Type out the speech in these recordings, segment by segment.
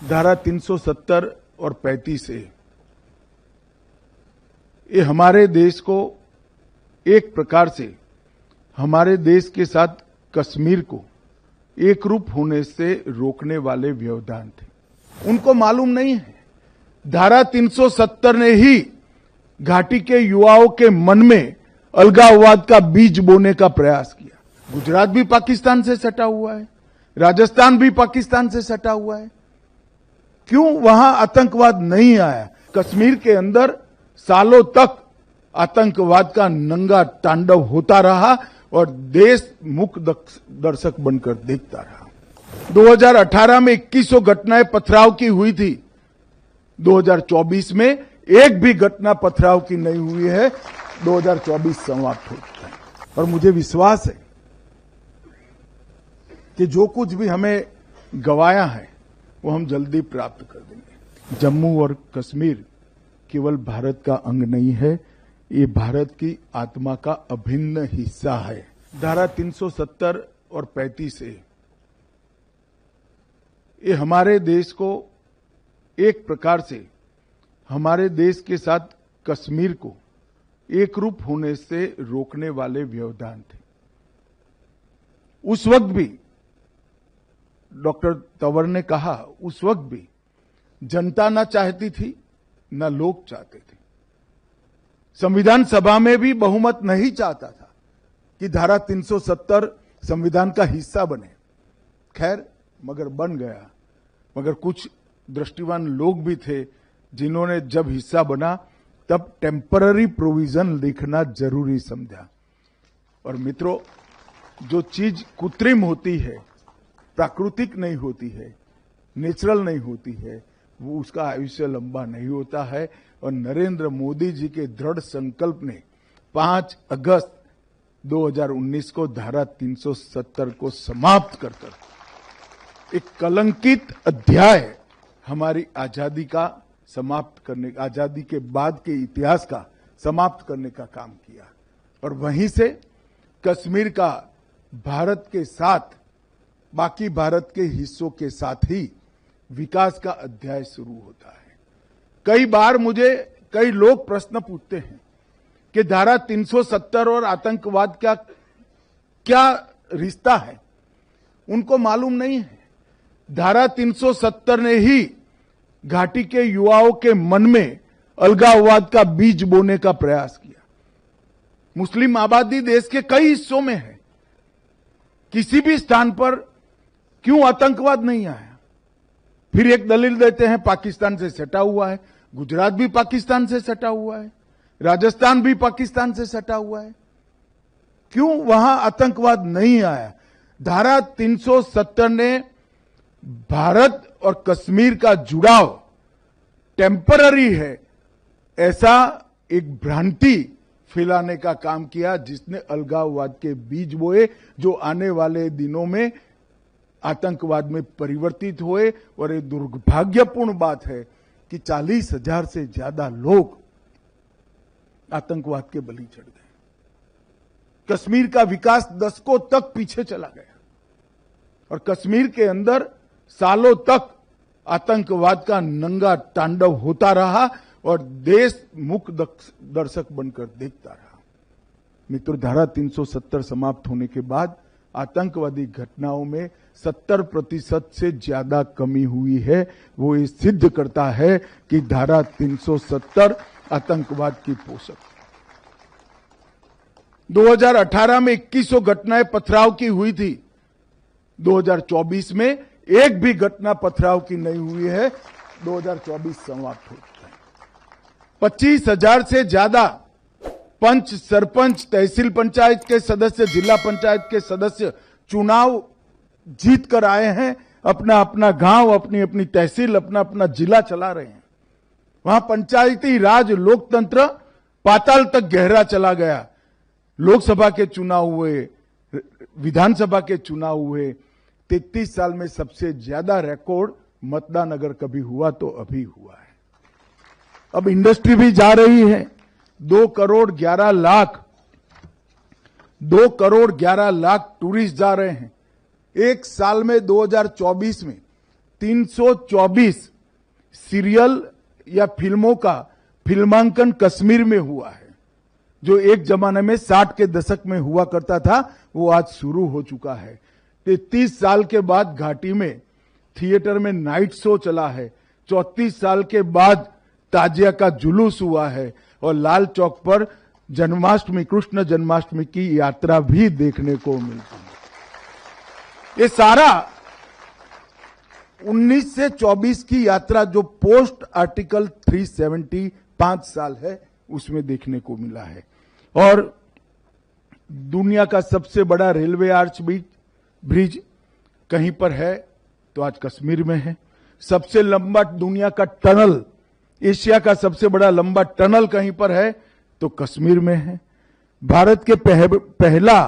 धारा 370 और 35 ए ये हमारे देश को एक प्रकार से हमारे देश के साथ कश्मीर को एक रूप होने से रोकने वाले व्यवधान थे। उनको मालूम नहीं है धारा 370 ने ही घाटी के युवाओं के मन में अलगाववाद का बीज बोने का प्रयास किया। गुजरात भी पाकिस्तान से सटा हुआ है, राजस्थान भी पाकिस्तान से सटा हुआ है। क्यों वहां आतंकवाद नहीं आया? कश्मीर के अंदर सालों तक आतंकवाद का नंगा तांडव होता रहा और देश मूक दर्शक बनकर देखता रहा। 2018 में 2100 घटनाएं पथराव की हुई थी। 2024 में एक भी घटना पथराव की नहीं हुई है। 2024 समाप्त हो चुका है और मुझे विश्वास है कि जो कुछ भी हमें गवाया है वो हम जल्दी प्राप्त कर देंगे। जम्मू और कश्मीर केवल भारत का अंग नहीं है, ये भारत की आत्मा का अभिन्न हिस्सा है। धारा 370 और 35 ए ये हमारे देश को एक प्रकार से हमारे देश के साथ कश्मीर को एक रूप होने से रोकने वाले व्यवधान थे। उस वक्त भी डॉक्टर तंवर ने कहा, उस वक्त भी जनता ना चाहती थी ना लोग चाहते थे। संविधान सभा में भी बहुमत नहीं चाहता था कि धारा 370 संविधान का हिस्सा बने। खैर मगर बन गया। मगर कुछ दृष्टिवान लोग भी थे जिन्होंने जब हिस्सा बना तब टेम्पररी प्रोविजन लिखना जरूरी समझा। और मित्रों, जो चीज कृत्रिम होती है, प्राकृतिक नहीं होती है, नेचुरल नहीं होती है, वो उसका आयुष्य लंबा नहीं होता है। और नरेंद्र मोदी जी के दृढ़ संकल्प ने 5 अगस्त 2019 को धारा 370 को समाप्त कर एक कलंकित अध्याय हमारी आजादी का समाप्त करने, आजादी के बाद के इतिहास का समाप्त करने का काम किया। और वहीं से कश्मीर का भारत के साथ, बाकी भारत के हिस्सों के साथ ही विकास का अध्याय शुरू होता है। कई बार मुझे कई लोग प्रश्न पूछते हैं कि धारा 370 और आतंकवाद क्या रिश्ता है? उनको मालूम नहीं है धारा 370 ने ही घाटी के युवाओं के मन में अलगाववाद का बीज बोने का प्रयास किया। मुस्लिम आबादी देश के कई हिस्सों में है। किसी भी स्थान पर क्यों आतंकवाद नहीं आया? फिर एक दलील देते हैं पाकिस्तान से सटा हुआ है। गुजरात भी पाकिस्तान से सटा हुआ है, राजस्थान भी पाकिस्तान से सटा हुआ है। क्यों वहां आतंकवाद नहीं आया? धारा 370 ने भारत और कश्मीर का जुड़ाव टेम्पररी है ऐसा एक भ्रांति फैलाने का काम किया, जिसने अलगाववाद के बीज बोए जो आने वाले दिनों में आतंकवाद में परिवर्तित हुए। और ये दुर्भाग्यपूर्ण बात है कि 40,000 से ज्यादा लोग आतंकवाद के बलि चढ़ गए। कश्मीर का विकास दशकों तक पीछे चला गया और कश्मीर के अंदर सालों तक आतंकवाद का नंगा तांडव होता रहा और देश मूक दर्शक बनकर देखता रहा। मित्रों, धारा 370 समाप्त होने के बाद आतंकवादी घटनाओं में 70% से ज्यादा कमी हुई है। वो ये सिद्ध करता है कि धारा 370 आतंकवाद की पोषक। 2018 में 2100 घटनाएं पथराव की हुई थी। 2024 में एक भी घटना पथराव की नहीं हुई है। 2024 समाप्त हो चुका है। 25,000 से ज्यादा पंच, सरपंच, तहसील पंचायत के सदस्य, जिला पंचायत के सदस्य चुनाव जीत कर आए हैं। अपना अपना गांव, अपनी अपनी तहसील, अपना अपना जिला चला रहे हैं। वहां पंचायती राज लोकतंत्र पाताल तक गहरा चला गया। लोकसभा के चुनाव हुए, विधानसभा के चुनाव हुए। 33 साल में सबसे ज्यादा रिकॉर्ड मतदान अगर कभी हुआ तो अभी हुआ है। अब इंडस्ट्री भी जा रही है। 2 करोड़ 11 लाख टूरिस्ट जा रहे हैं। एक साल में 2024 में 324 सीरियल या फिल्मों का फिल्मांकन कश्मीर में हुआ है। जो एक जमाने में 60 के दशक में हुआ करता था, वो आज शुरू हो चुका है। 33 साल के बाद घाटी में थिएटर में नाइट शो चला है। 34 साल के बाद ताजिया का जुलूस हुआ है और लाल चौक पर जन्माष्टमी, कृष्ण जन्माष्टमी की यात्रा भी देखने को मिलती है। ये सारा 19 से 24 की यात्रा जो पोस्ट आर्टिकल 370 5 साल है, उसमें देखने को मिला है। और दुनिया का सबसे बड़ा रेलवे आर्च ब्रिज कहीं पर है तो आज कश्मीर में है। सबसे लंबा दुनिया का टनल, एशिया का सबसे बड़ा लंबा टनल कहीं पर है तो कश्मीर में है। भारत के पहला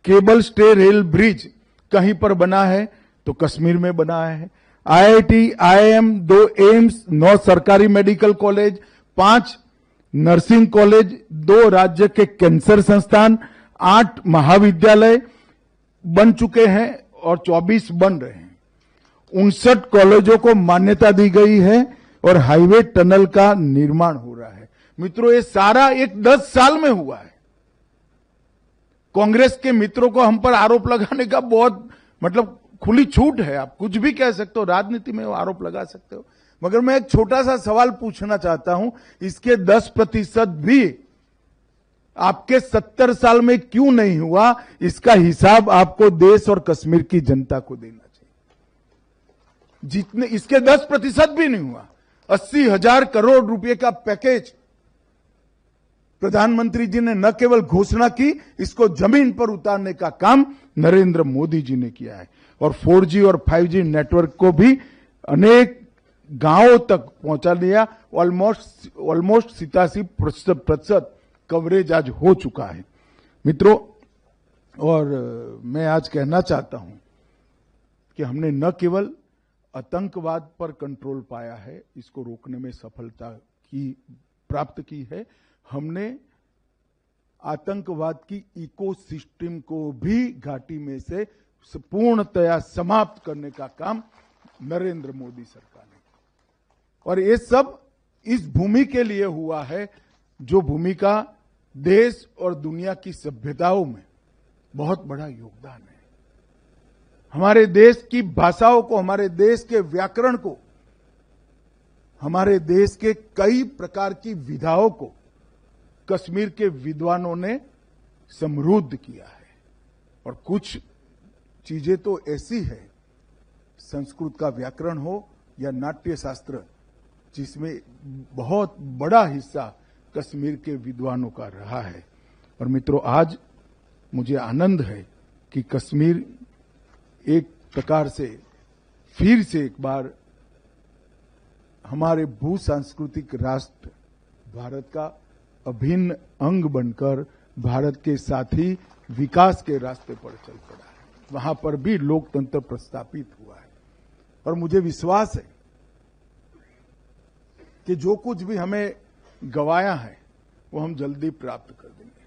केबल स्टे रेल ब्रिज कहीं पर बना है तो कश्मीर में बना है। IIT, IIM, 2 एम्स, 9 सरकारी मेडिकल कॉलेज, 5 नर्सिंग कॉलेज, 2 राज्य के कैंसर संस्थान, 8 महाविद्यालय बन चुके हैं और 24 बन रहे हैं। 59 कॉलेजों को मान्यता दी गई है और हाईवे टनल का निर्माण हो रहा है। मित्रों, ये सारा एक 10 साल में हुआ है। कांग्रेस के मित्रों को हम पर आरोप लगाने का बहुत खुली छूट है। आप कुछ भी कह सकते हो, राजनीति में आरोप लगा सकते हो, मगर मैं एक छोटा सा सवाल पूछना चाहता हूं, इसके 10% भी आपके 70 साल में क्यों नहीं हुआ? इसका हिसाब आपको देश और कश्मीर की जनता को देना चाहिए। जितने इसके 10% भी नहीं हुआ। 80,000 करोड़ रुपए का पैकेज प्रधानमंत्री जी ने न केवल घोषणा की, इसको जमीन पर उतारने का काम नरेंद्र मोदी जी ने किया है। और 4G और 5G नेटवर्क को भी अनेक गांवों तक पहुंचा दिया। ऑलमोस्ट 87% कवरेज आज हो चुका है। मित्रों, और मैं आज कहना चाहता हूं कि हमने न केवल आतंकवाद पर कंट्रोल पाया है, इसको रोकने में सफलता प्राप्त की है, हमने आतंकवाद की इकोसिस्टम को भी घाटी में से पूर्णतया समाप्त करने का काम नरेंद्र मोदी सरकार ने। और ये सब इस भूमि के लिए हुआ है, जो भूमि का देश और दुनिया की सभ्यताओं में बहुत बड़ा योगदान है। हमारे देश की भाषाओं को, हमारे देश के व्याकरण को, हमारे देश के कई प्रकार की विधाओं को कश्मीर के विद्वानों ने समृद्ध किया है। और कुछ चीजें तो ऐसी है, संस्कृत का व्याकरण हो या नाट्य शास्त्र, जिसमें बहुत बड़ा हिस्सा कश्मीर के विद्वानों का रहा है। और मित्रों, आज मुझे आनंद है कि कश्मीर एक प्रकार से फिर से एक बार हमारे भू सांस्कृतिक राष्ट्र भारत का अभिन्न अंग बनकर भारत के साथ ही विकास के रास्ते पर चल पड़ा है। वहां पर भी लोकतंत्र प्रस्थापित हुआ है। और मुझे विश्वास है कि जो कुछ भी हमें गवाया है वो हम जल्दी प्राप्त कर देंगे।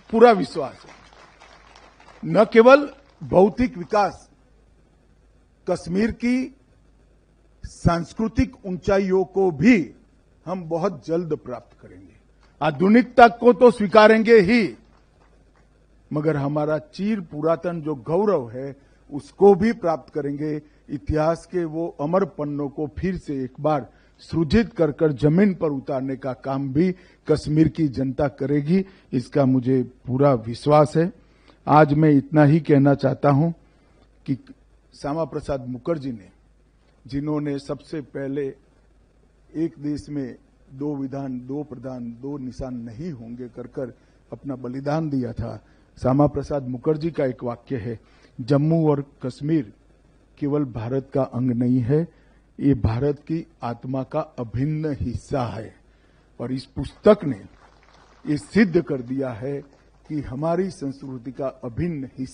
पूरा विश्वास है। न केवल भौतिक विकास, कश्मीर की सांस्कृतिक ऊंचाइयों को भी हम बहुत जल्द प्राप्त करेंगे। आधुनिकता को तो स्वीकारेंगे ही, मगर हमारा चीर पुरातन जो गौरव है उसको भी प्राप्त करेंगे। इतिहास के वो अमर पन्नों को फिर से एक बार सृजित कर जमीन पर उतारने का काम भी कश्मीर की जनता करेगी, इसका मुझे पूरा विश्वास है। आज मैं इतना ही कहना चाहता हूं कि श्यामा प्रसाद मुखर्जी ने, जिन्होंने सबसे पहले एक देश में 2 विधान 2 प्रधान 2 निशान नहीं होंगे कर अपना बलिदान दिया था, श्यामा प्रसाद मुखर्जी का एक वाक्य है, जम्मू और कश्मीर केवल भारत का अंग नहीं है, ये भारत की आत्मा का अभिन्न हिस्सा है। और इस पुस्तक ने ये सिद्ध कर दिया है कि हमारी संस्कृति का अभिन्न हिस्सा